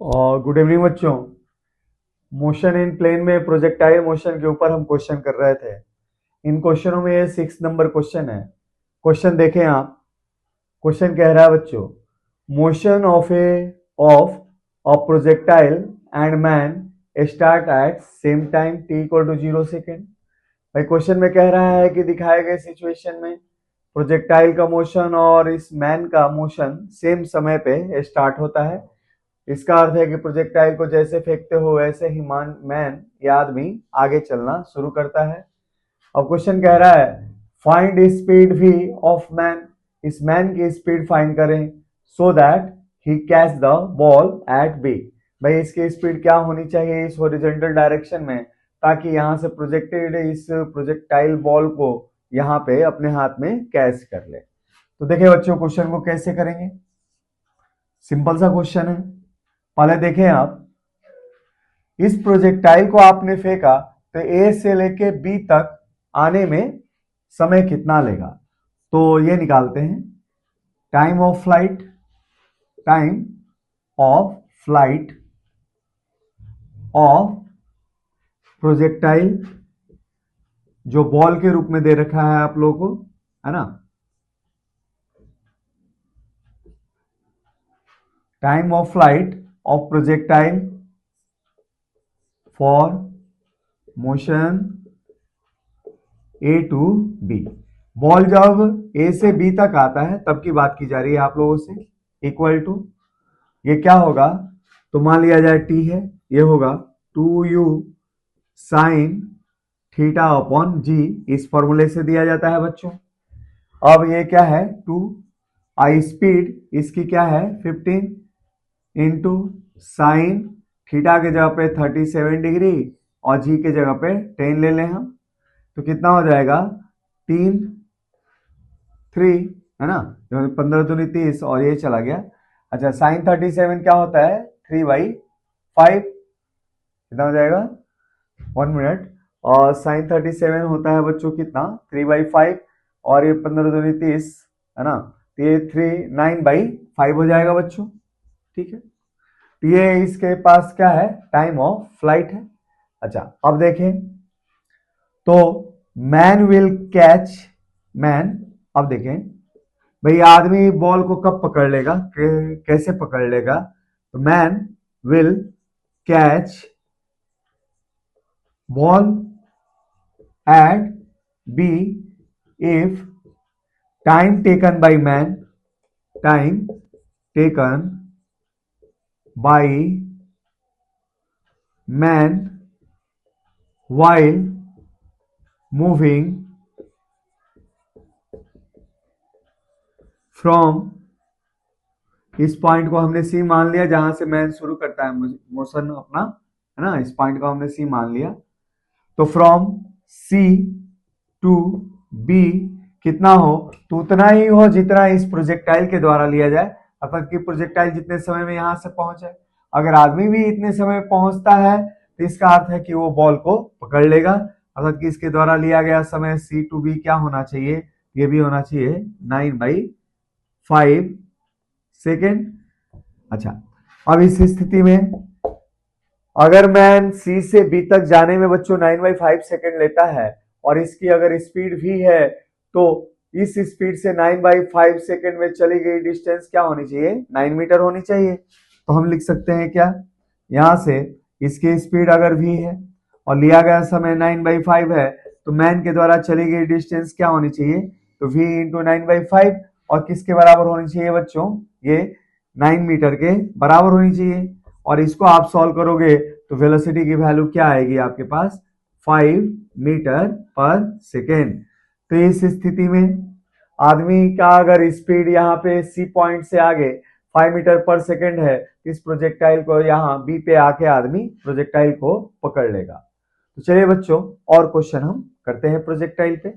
और good evening बच्चों। Motion in plane में प्रोजेक्टाइल मोशन के ऊपर हम क्वेश्चन कर रहे थे। इन क्वेश्चनों में ये 6 नंबर क्वेश्चन है। क्वेश्चन देखें आप। क्वेश्चन कह रहा है बच्चों, motion of projectile and man start at same time t equal to 0 second. भाई क्वेश्चन में कह रहा है कि दिखाए गए सिचुएशन में प्रोजेक्टाइल का मोशन और इस मैन का मोशन सेम समय पे स्टार्ट होता है। इसका अर्थ है कि प्रोजेक्टाइल को जैसे फेंकते हो वैसे ही मैन या आदमी आगे चलना शुरू करता है। अब क्वेश्चन कह रहा है find speed v of man. इस मैन की स्पीड फाइंड करें so that he catch the ball at b। भाई इसकी स्पीड क्या होनी चाहिए इस हॉरिजॉन्टल डायरेक्शन में, ताकि यहां से प्रोजेक्टेड इस प्रोजेक्टाइल बॉल को यहाँ पे अपने हाथ में कैच कर ले। तो देखिए बच्चों क्वेश्चन को कैसे करेंगे। सिंपल सा क्वेश्चन है। पहले देखें आप, इस प्रोजेक्टाइल को आपने फेंका तो ए से लेके बी तक आने में समय कितना लेगा। तो ये निकालते हैं time of flight of projectile, जो बॉल के रूप में दे रखा है आप लोगों को, है ना। Time of flight of projectile for motion A to B. Ball जब ए से बी तक आता है तब की बात की जा रही है आप लोगों से। इक्वल टू ये क्या होगा, तो मान लिया जाए टी है, ये होगा 2u साइन थीटा अपॉन जी। इस फॉर्मूले से दिया जाता है बच्चों। अब ये क्या है 2, आई स्पीड इसकी क्या है 15 इंटू साइन थीटा के जगह पे 37 डिग्री और जी के जगह पे 10 ले लें हम, तो कितना हो जाएगा 3 है ना, 15 दूनी 30 और ये चला गया। अच्छा साइन 37 क्या होता है 3/5, कितना हो जाएगा 1 मिनट। और साइन 37 होता है बच्चों कितना 3/5 और ये 15 दूनी 30 है ना, तो ये 9/5 हो जाएगा बच्चों। ठीक है, तो ये इसके पास क्या है टाइम ऑफ फ्लाइट है। अच्छा अब देखें तो मैन विल कैच मैन। अब देखें भाई आदमी बॉल को कब पकड़ लेगा, कैसे पकड़ लेगा, तो man will catch ball at B if time taken by man while moving from, इस पॉइंट को हमने सी मान लिया जहां से मैन शुरू करता है मोशन अपना, है ना। इस पॉइंट को हमने सी मान लिया, तो फ्रॉम सी टू बी कितना हो, तो उतना ही हो जितना इस प्रोजेक्टाइल के द्वारा लिया जाए, अर्थात कि प्रोजेक्टाइल जितने समय में यहां से पहुंचे। अगर आदमी भी इतने समय में पहुंचता है तो इसका अर्थ है कि वो बॉल को पकड़ लेगा, अर्थात कि इसके द्वारा लिया गया समय सी टू बी क्या होना चाहिए, ये भी होना चाहिए 9/5 सेकेंड। अच्छा अब इस स्थिति में अगर मैन सी से बी तक जाने में बच्चों 9/5 सेकेंड लेता है और इसकी अगर स्पीड भी है, तो इस स्पीड से 9/5 सेकेंड में चली गई डिस्टेंस क्या होनी चाहिए 9 मीटर होनी चाहिए। तो हम लिख सकते हैं क्या, यहां से इसकी स्पीड अगर v है और लिया गया समय 9/5 है, तो मैन के द्वारा चली गई डिस्टेंस क्या होनी चाहिए, तो v इंटू 9/5 और किसके बराबर होनी चाहिए बच्चों, ये 9 मीटर के बराबर होनी चाहिए। और इसको आप सॉल्व करोगे तो वेलोसिटी की वैल्यू क्या आएगी आपके पास 5 मीटर पर सेकेंड। तो इस स्थिति में आदमी का अगर स्पीड यहाँ पे सी पॉइंट से आगे 5 मीटर पर सेकेंड है, इस प्रोजेक्टाइल को यहाँ बी पे आके आदमी प्रोजेक्टाइल को पकड़ लेगा। तो चलिए बच्चों और क्वेश्चन हम करते हैं प्रोजेक्टाइल पे।